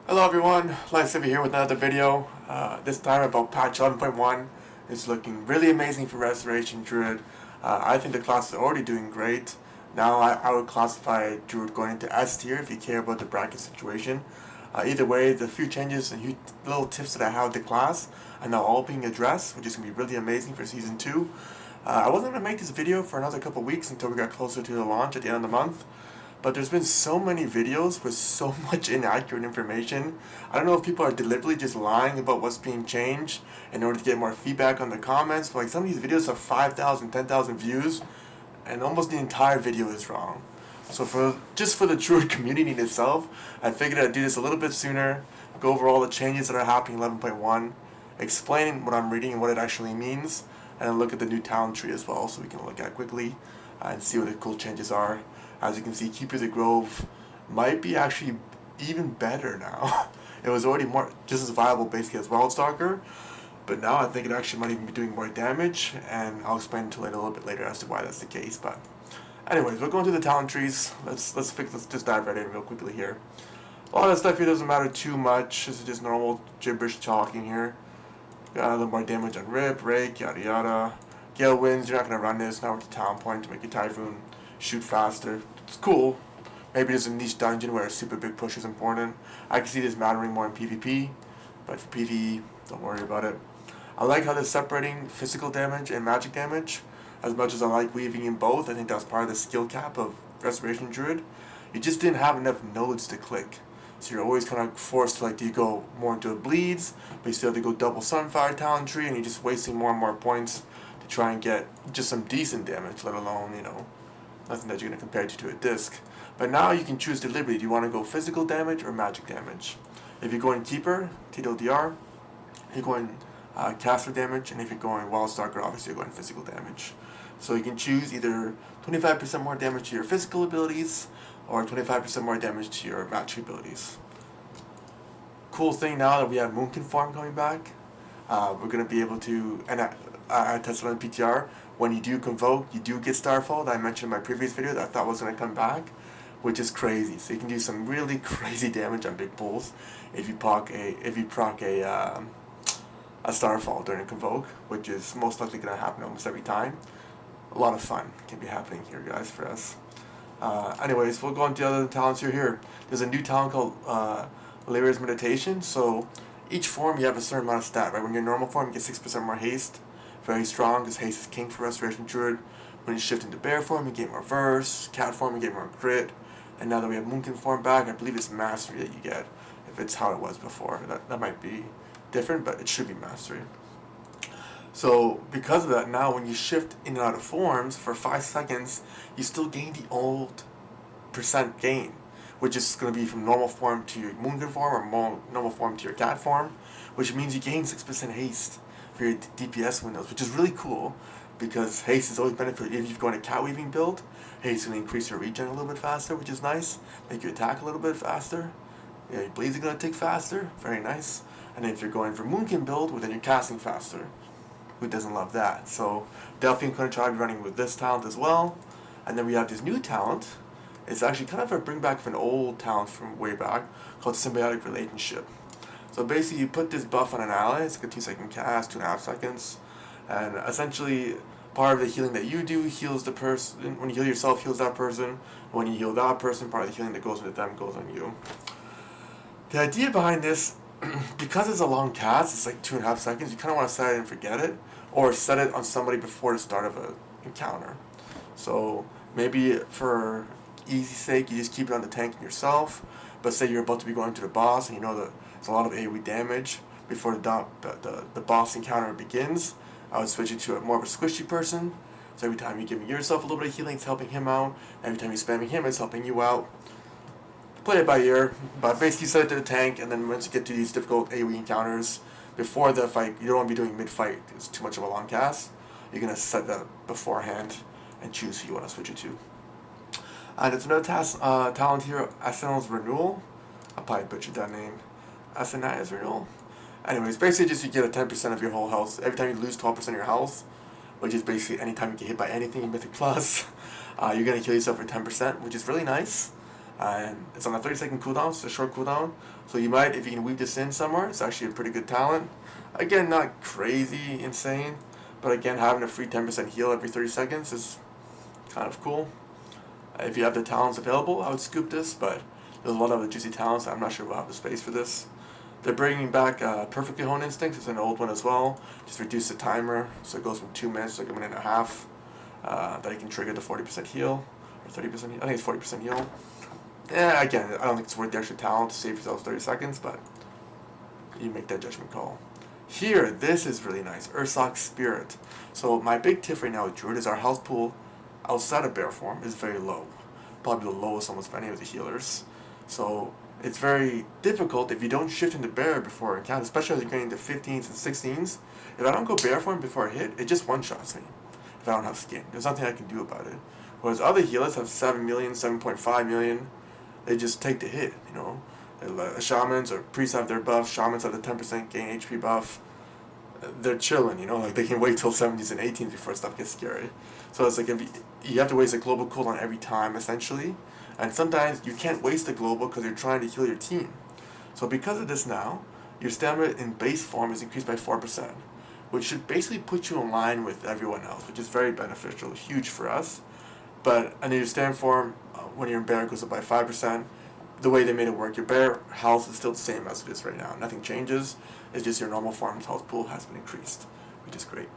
Hello everyone, Lifesaver here with another video. This time about patch 11.1. It's looking really amazing for Restoration Druid. I think the class is already doing great. Now I would classify Druid going into S tier if you care about the bracket situation. Either way, the few changes and little tips that I have with the class are now all being addressed, which is going to be really amazing for Season 2. I wasn't going to make this video for another couple weeks until we got closer to the launch at the end of the month. But there's been so many videos with so much inaccurate information. I don't know if people are deliberately just lying about what's being changed in order to get more feedback on the comments. But like some of these videos have 5,000, 10,000 views, and almost the entire video is wrong. So for the Druid community itself, I figured I'd do this a little bit sooner, go over all the changes that are happening in 11.1, explain what I'm reading and what it actually means, and then look at the new talent tree as well, so we can look at it quickly and see what the cool changes are. As you can see, Keeper of the Grove might be actually even better now. It was already just as viable basically as Wildstalker, but now I think it actually might even be doing more damage, and I'll explain to it a little bit later as to why that's the case. But anyways, we're going through the talent trees. Let's just dive right in real quickly here. A lot of stuff here doesn't matter too much. This is just normal gibberish talking here. Got a little more damage on Rip, Rake, yada yada. Gale Winds, you're not going to run this. Now we're to Talent Point to make your Typhoon shoot faster. It's cool. Maybe there's a niche dungeon where a super big push is important. I can see this mattering more in PvP, but for PvE, don't worry about it. I like how they're separating physical damage and magic damage. As much as I like weaving in both, I think that's part of the skill cap of Restoration Druid. You just didn't have enough nodes to click. So you're always kind of forced to, like, do you go more into bleeds, but you still have to go double Sunfire Talent Tree, and you're just wasting more and more points to try and get just some decent damage, let alone, nothing that you're going to compare to a disc. But now you can choose deliberately. Do you want to go physical damage or magic damage? If you're going Keeper, TLDR, you're going caster damage, and if you're going Wildstalker, obviously you're going physical damage. So you can choose either 25% more damage to your physical abilities or 25% more damage to your magic abilities. Cool thing now that we have Moonkin Farm coming back, we're going to be able to, and I tested on PTR, when you do Convoke, you do get Starfall that I mentioned in my previous video that I thought was going to come back, which is crazy. So you can do some really crazy damage on big pulls if you proc a Starfall during a Convoke, which is most likely going to happen almost every time. A lot of fun can be happening here, guys, for us. Anyways, we'll go into the other talents here. There's a new talent called Valeria's Meditation. So each form you have a certain amount of stat, right? When you're in normal form, you get 6% more haste. Very strong, because haste is king for Restoration Druid. When you shift into bear form, you get more verse. Cat form, you get more crit. And now that we have Moonkin form back, I believe it's mastery that you get. If it's how it was before, that might be different, but it should be mastery. So because of that, now when you shift in and out of forms for 5 seconds, you still gain the old percent gain, which is going to be from normal form to your Moonkin form or normal form to your cat form, which means you gain 6% haste for your DPS windows, which is really cool because haste is always beneficial. If you're going to cat weaving build, haste is going to increase your regen a little bit faster, which is nice, make your attack a little bit faster. Yeah, your bleeds are going to tick faster, very nice. And if you're going for Moonkin build, well, then you're casting faster. Who doesn't love that? So definitely going to try running with this talent as well. And then we have this new talent. It's actually kind of a bring back of an old talent from way back called Symbiotic Relationship. So basically you put this buff on an ally, it's like a 2-second cast, 2.5 seconds, and essentially part of the healing that you do heals the person. When you heal yourself, heals that person. When you heal that person, part of the healing that goes with them goes on you. The idea behind this, because it's a long cast, it's like 2.5 seconds, you kind of want to set it and forget it, or set it on somebody before the start of an encounter. So maybe for easy sake, you just keep it on the tank and yourself, but say you're about to be going to the boss and you know that there's a lot of AoE damage before the boss encounter begins, I would switch it to more of a squishy person. So every time you're giving yourself a little bit of healing, it's helping him out. Every time you're spamming him, it's helping you out. Play it by ear, but basically set it to the tank, and then once you get to these difficult AoE encounters, before the fight, you don't want to be doing mid-fight, it's too much of a long cast. You're going to set that beforehand and choose who you want to switch it to. And it's another talent here, Arsenal's Renewal. I probably butchered that name. Asanaya's Renewal? Anyways, basically just you get a 10% of your whole health. Every time you lose 12% of your health, which is basically anytime you get hit by anything in Mythic Plus, you're going to kill yourself for 10%, which is really nice. And it's on a 30-second cooldown, so it's a short cooldown. So you might, if you can weave this in somewhere, it's actually a pretty good talent. Again, not crazy insane, but again, having a free 10% heal every 30 seconds is kind of cool. If you have the talents available, I would scoop this, but there's a lot of other juicy talents. I'm not sure we'll have the space for this. They're bringing back Perfectly Honed Instincts. It's an old one as well. Just reduce the timer, so it goes from 2 minutes to like a minute and a half. That you can trigger the 40% heal, or 30% heal. I think it's 40% heal. Yeah, again, I don't think it's worth the extra talent to save yourself 30 seconds, but you make that judgment call. Here, this is really nice. Ursoc Spirit. So my big tip right now with Druid is our health pool outside of bear form is very low. Probably the lowest almost for any of the healers. So it's very difficult if you don't shift into bear before encounter, especially as you're getting into 15s and 16s. If I don't go bear form before I hit, it just one-shots me. If I don't have skin, there's nothing I can do about it. Whereas other healers have 7 million, 7.5 million, they just take the hit, you know. Shamans or priests have their buff, shamans have the 10% gain HP buff. They're chilling, you know, like they can wait till 70s and 18s before stuff gets scary. So it's like if you have to waste a global cooldown every time, essentially. And sometimes you can't waste a global because you're trying to heal your team. So because of this now, your stamina in base form is increased by 4%, which should basically put you in line with everyone else, which is very beneficial, huge for us. But and your stand form, when you're in bear, goes up by 5%. The way they made it work, your bear health is still the same as it is right now. Nothing changes. It's just your normal form's health pool has been increased, which is great.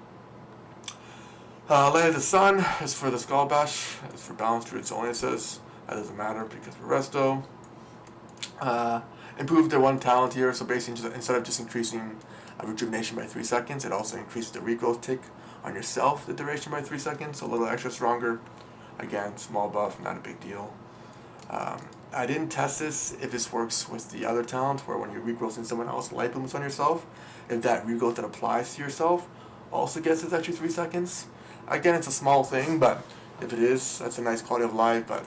Light of the Sun is for the Skull Bash. It's for balanced Druids only, it says. That doesn't matter because we're Resto. Improved their one talent here, so basically just, instead of just increasing rejuvenation by 3 seconds, it also increases the regrowth tick on yourself, the duration by 3 seconds, so a little extra stronger. Again, small buff, not a big deal. I didn't test this if this works with the other talent, where when you regrowth in someone else, light blooms on yourself, if that regrowth that applies to yourself also gets this extra 3 seconds. Again, it's a small thing, but if it is, that's a nice quality of life, but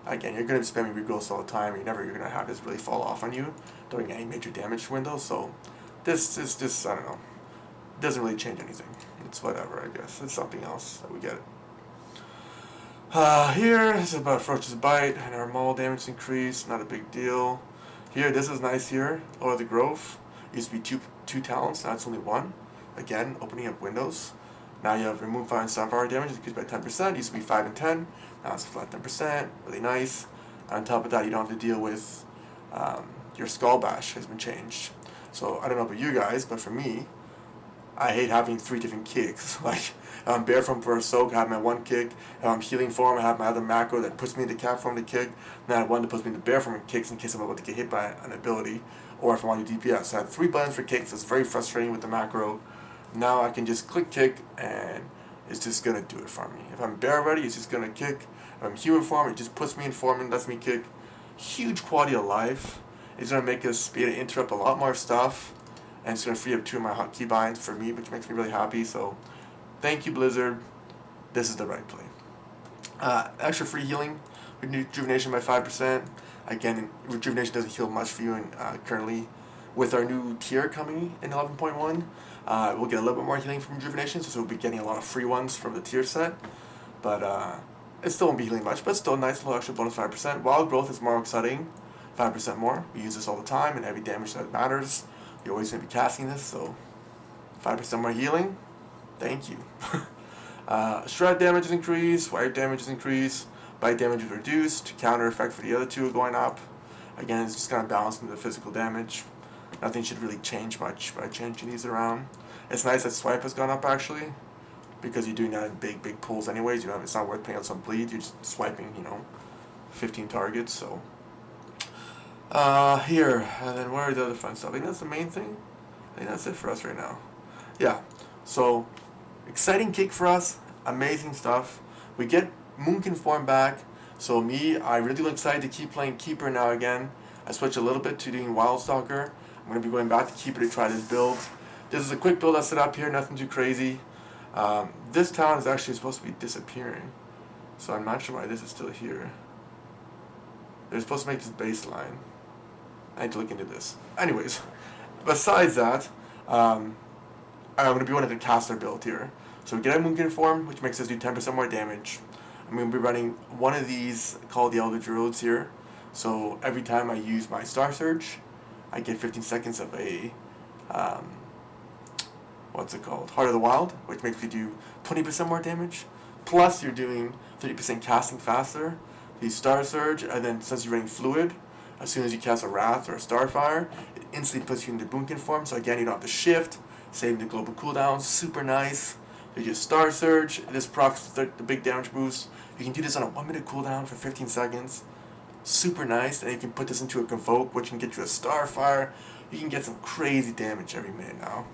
again, you're going to be spamming regrowths all the time. You're going to have this really fall off on you during any major damage window, so this is just, I don't know, doesn't really change anything. It's whatever, I guess. It's something else that we get. Here, this is about Ferocious Bite, and our maul damage increase, not a big deal. Here, this is nice here, Lower the Growth. Used to be two talents, now it's only one. Again, opening up windows. Now you have Remove Fire and Sunfire damage, increased by 10%. Used to be 5 and 10, now it's flat 10%, really nice. On top of that, you don't have to deal with your Skull Bash has been changed. So, I don't know about you guys, but for me, I hate having 3 different kicks. Like, if I'm bear form for a soak, I have my one kick. If I'm healing form, I have my other macro that puts me into cat form to kick. Then I have one that puts me into bear form and kicks in case I'm about to get hit by an ability, or if I want to do DPS. So I have 3 buttons for kicks. It's very frustrating with the macro. Now I can just click kick, and it's just gonna do it for me. If I'm bear ready, it's just gonna kick. If I'm human form, it just puts me in form and lets me kick. Huge quality of life. It's gonna make us be able to interrupt a lot more stuff, and it's going to free up 2 of my keybinds for me, which makes me really happy. So, thank you, Blizzard. This is the right play. Extra free healing, rejuvenation by 5%. Again, rejuvenation doesn't heal much for you currently. With our new tier coming in 11.1, we'll get a little bit more healing from rejuvenation, so we'll be getting a lot of free ones from the tier set. But it still won't be healing much, but still a nice little extra bonus 5%. Wild Growth is more exciting, 5% more. We use this all the time, and heavy damage that matters. You're always going to be casting this, so 5% more healing. Thank you. Shred damage is increased, wipe damage is increased, bite damage is reduced, counter effect for the other 2 are going up. Again, it's just kind of balancing the physical damage. Nothing should really change much by changing these around. It's nice that swipe has gone up actually, because you're doing that in big pools anyways. You know, it's not worth paying out some bleed. You're just swiping, 15 targets, so. Here, and then where are the other fun stuff? I think that's the main thing. I think that's it for us right now. Yeah, so exciting kick for us, amazing stuff. We get Moonkin form back, so I really excited to keep playing Keeper now again. I switched a little bit to doing Wildstalker. I'm going to be going back to Keeper to try this build. This is a quick build I set up here, nothing too crazy. This town is actually supposed to be disappearing, so I'm not sure why this is still here. They're supposed to make this baseline. I need to look into this. Anyways, besides that, I'm going to be running a caster build here. So we get a Moonkin form, which makes us do 10% more damage. I'm going to be running one of these called the Elder Druids here. So every time I use my Star Surge, I get 15 seconds of a, um, what's it called? Heart of the Wild, which makes you do 20% more damage. Plus, you're doing 30% casting faster. The Star Surge, and then since you're running Fluid, as soon as you cast a Wrath or a Starfire, it instantly puts you into Boomkin form. So again, you don't have to shift, saving the global cooldown. Super nice. You just Star Surge. This procs the big damage boost. You can do this on a 1 minute cooldown for 15 seconds. Super nice. And you can put this into a Convoke, which can get you a Starfire. You can get some crazy damage every minute now.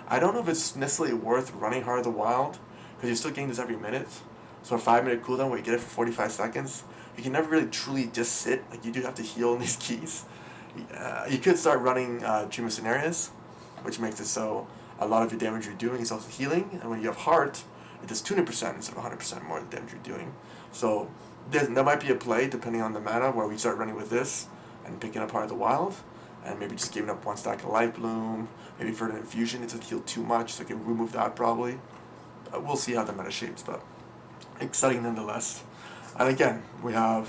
I don't know if it's necessarily worth running Heart of the Wild, because you're still getting this every minute. So a 5 minute cooldown where you get it for 45 seconds, you can never really truly just sit. Like, you do have to heal in these keys. You could start running Dream of Scenarios, which makes it so a lot of your damage you're doing is also healing. And when you have Heart, it does 200% instead of 100% more of the damage you're doing. So there might be a play, depending on the meta, where we start running with this and picking up Heart of the Wild, and maybe just giving up one stack of Life Bloom, maybe for an infusion, it's a heal too much, so I can remove that probably. We'll see how the meta shapes, but exciting nonetheless. And again, we're going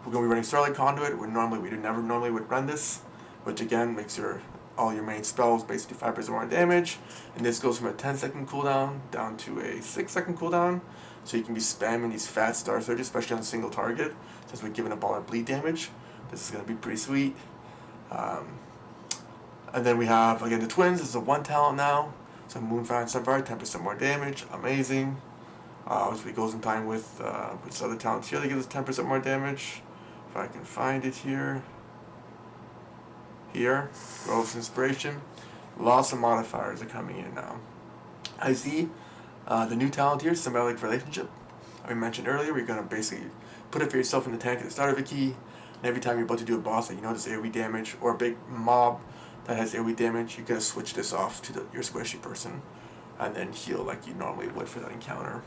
to be running Starlight Conduit. We never normally would run this, which again makes all your main spells basically 5% more damage. And this goes from a 10-second cooldown down to a 6-second cooldown. So you can be spamming these fat Star Surges, especially on a single target, since we're giving up all our bleed damage. This is going to be pretty sweet. And then we have, again, the Twins. This is a 1 talent now. So Moonfire and Sunfire, 10% more damage. Amazing. Obviously, it goes in time with this other talent here that gives us 10% more damage. If I can find it here. Here. Growth Inspiration. Lots of modifiers are coming in now. I see the new talent here, Symbiotic Relationship. I mentioned earlier, we're going to basically put it for yourself in the tank at the start of a key. And every time you're about to do a boss that you know does AoE damage, or a big mob that has AoE damage, you're going to switch this off to your squishy person. And then heal like you normally would for that encounter.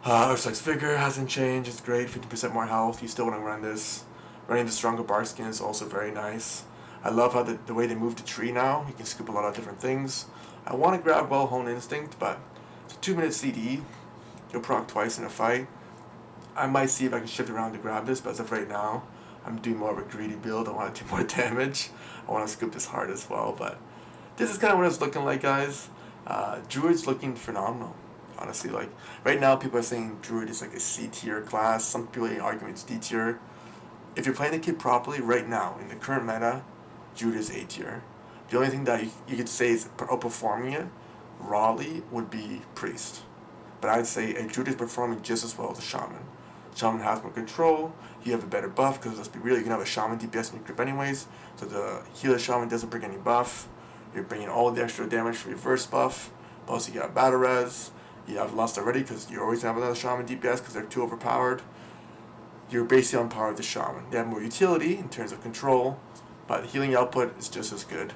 Ursul's Vigor hasn't changed, it's great, 50% more health, you still want to run this. Running the stronger bark skin is also very nice. I love how the way they move the tree now, you can scoop a lot of different things. I want to grab Well-Honed Instinct, but it's a 2-minute CD, you'll proc twice in a fight. I might see if I can shift around to grab this, but as of right now, I'm doing more of a greedy build, I want to do more damage. I want to scoop this hard as well, but this is kind of what it's looking like, guys. Druid's looking phenomenal. Honestly, like, right now people are saying Druid is like a C tier class. Some people are arguing it's D tier. If you're playing the kit properly, right now, in the current meta, Druid is A tier. The only thing that you could say is outperforming it, rawly, would be Priest. But I'd say a Druid is performing just as well as a Shaman. Shaman has more control, you have a better buff, because let's be real, you can have a Shaman DPS in your grip anyways, so the Healer Shaman doesn't bring any buff. You're bringing all the extra damage for your first buff, plus you got Battle Res. You have lost already because you always have another Shaman DPS because they're too overpowered. You're basically on par with the Shaman. They have more utility in terms of control, but the healing output is just as good.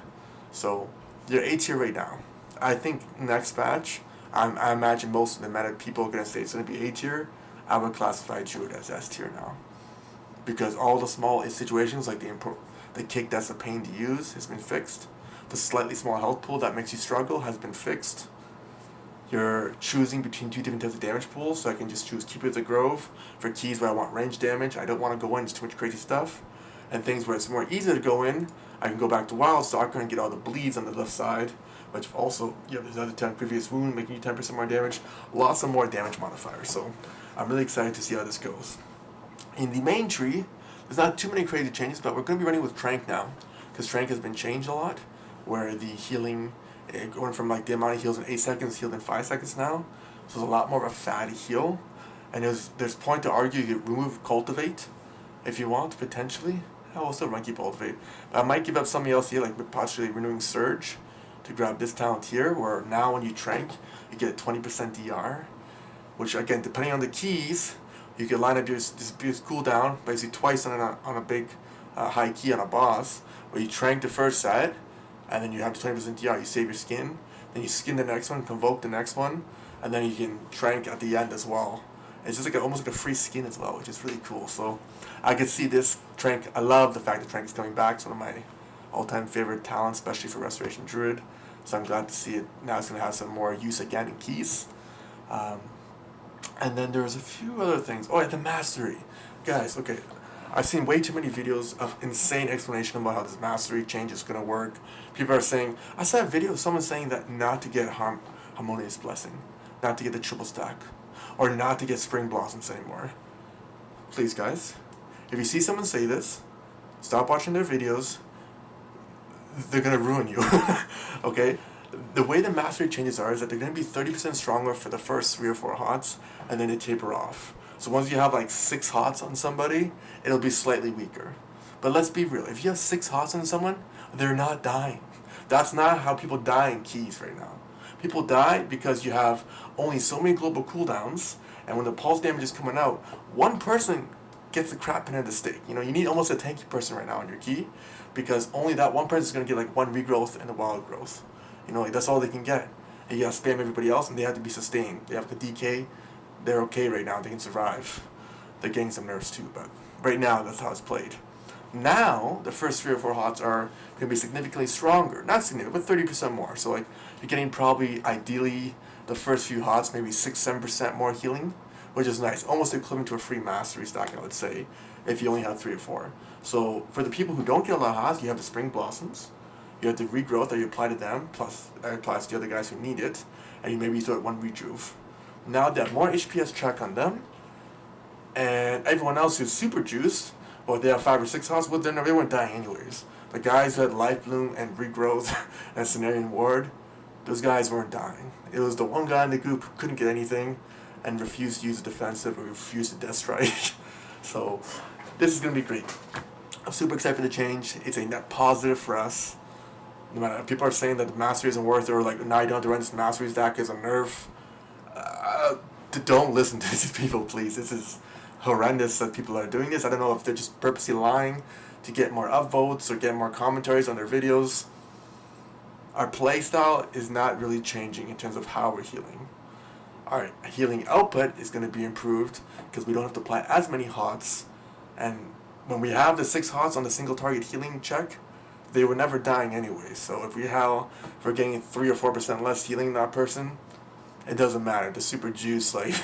So you're A tier right now. I think next patch, I imagine most of the meta people are going to say it's going to be A tier. I would classify Druid as S tier now. Because all the small situations, like the kick that's a pain to use, has been fixed. The slightly small health pool that makes you struggle has been fixed. You're choosing between 2 different types of damage pools, so I can just choose Keeper of the Grove for keys where I want range damage. I don't want to go in, it's too much crazy stuff. And things where it's more easy to go in, I can go back to Wildstalker and get all the bleeds on the left side, which also, you have another 10 previous wound, making you 10% more damage. Lots of more damage modifiers, so I'm really excited to see how this goes. In the main tree, there's not too many crazy changes, but we're going to be running with Trank now, because Trank has been changed a lot, where the healing, going from like the amount of heals in 8 seconds, healed in 5 seconds now. So it's a lot more of a fatty heal. And there's point to argue you could remove Cultivate if you want, potentially. I'll also run keep Cultivate. But I might give up something else here, like possibly renewing Surge to grab this talent here, where now when you Trank, you get a 20% DR. Which again, depending on the keys, you can line up this cooldown basically twice on a big high key on a boss, where you Trank the first set, and then you have the 20% DR, you save your skin, then you skin the next one, Convoke the next one, and then you can Trank at the end as well. It's just like almost like a free skin as well, which is really cool. So I could see this Trank. I love the fact that Trank is coming back. It's one of my all-time favorite talents, especially for Restoration Druid. So I'm glad to see it. Now it's going to have some more use again in keys. And then there's a few other things. Oh, yeah, the Mastery. Guys, okay. I've seen way too many videos of insane explanation about how this mastery change is gonna work. People are saying, I saw a video of someone saying that not to get harmonious blessing, not to get the triple stack, or not to get spring blossoms anymore. Please guys, if you see someone say this, stop watching their videos. They're gonna ruin you. Okay? The way the mastery changes are is that they're gonna be 30% stronger for the first 3 or 4 hots, and then they taper off. So once you have like 6 hots on somebody, it'll be slightly weaker. But let's be real, if you have 6 hots on someone, they're not dying. That's not how people die in keys right now. People die because you have only so many global cooldowns, and when the pulse damage is coming out, one person gets the crap end of the stick. You know, you need almost a tanky person right now on your key, because only that one person is going to get like 1 regrowth and a wild growth. You know, like, that's all they can get. And you got to spam everybody else, and they have to be sustained. They have to DK. They're okay right now. They can survive. They're getting some nerfs too, but right now that's how it's played. Now, the first 3 or 4 hots are going to be significantly stronger. Not significant, but 30% more. So like, you're getting probably, ideally, the first few hots, maybe 6-7% more healing, which is nice. Almost equivalent to a free mastery stack, I would say, if you only have 3 or 4. So for the people who don't get a lot of hots, you have the spring blossoms. You have the regrowth that you apply to them, plus applies to the other guys who need it, and you maybe throw it 1 rejuve. Now they have more HPS check on them, and everyone else who's super juiced, well, they have 5 or 6 hots, well, then they weren't dying anyways. The guys who had Life Bloom and Regrowth and Cenarian Ward, those guys weren't dying. It was the one guy in the group who couldn't get anything and refused to use a defensive or refused to Death Strike. So this is going to be great. I'm super excited for the change. It's a net positive for us. No matter if people are saying that the mastery isn't worth it, or like, now you don't have to run this mastery stack as a nerf. Don't listen to these people, please. This is horrendous that people are doing this. I don't know if they're just purposely lying to get more upvotes or get more commentaries on their videos. Our playstyle is not really changing in terms of how we're healing. Our healing output is going to be improved because we don't have to apply as many hots. And when we have the 6 hots on the single target healing check, they were never dying anyway. So if we're getting 3 or 4% less healing in that person, it doesn't matter. The super juice, like,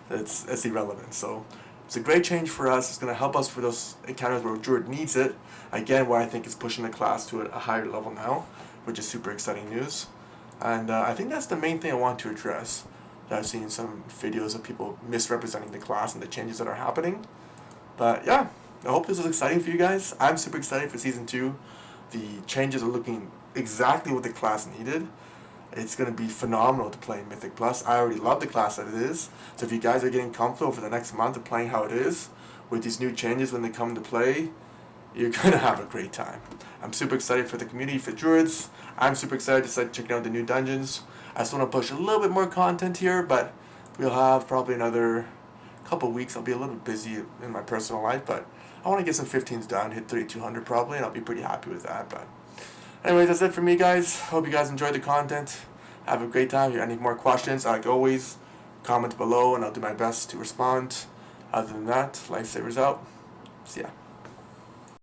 it's irrelevant. So it's a great change for us. It's going to help us for those encounters where Druid needs it. Again, where I think it's pushing the class to a higher level now, which is super exciting news. And I think that's the main thing I want to address. That I've seen some videos of people misrepresenting the class and the changes that are happening. But yeah, I hope this is exciting for you guys. I'm super excited for Season 2. The changes are looking exactly what the class needed. It's going to be phenomenal to play in Mythic Plus. I already love the class that it is. So if you guys are getting comfortable for the next month of playing how it is, with these new changes when they come to play, you're going to have a great time. I'm super excited for the community for Druids. I'm super excited to start checking out the new dungeons. I just want to push a little bit more content here, but we'll have probably another couple weeks. I'll be a little bit busy in my personal life, but I want to get some 15s done, hit 3200 probably, and I'll be pretty happy with that. But anyways, that's it for me, guys. Hope you guys enjoyed the content. Have a great time. If you have any more questions, like always, comment below, and I'll do my best to respond. Other than that, Lifesavers out. See ya.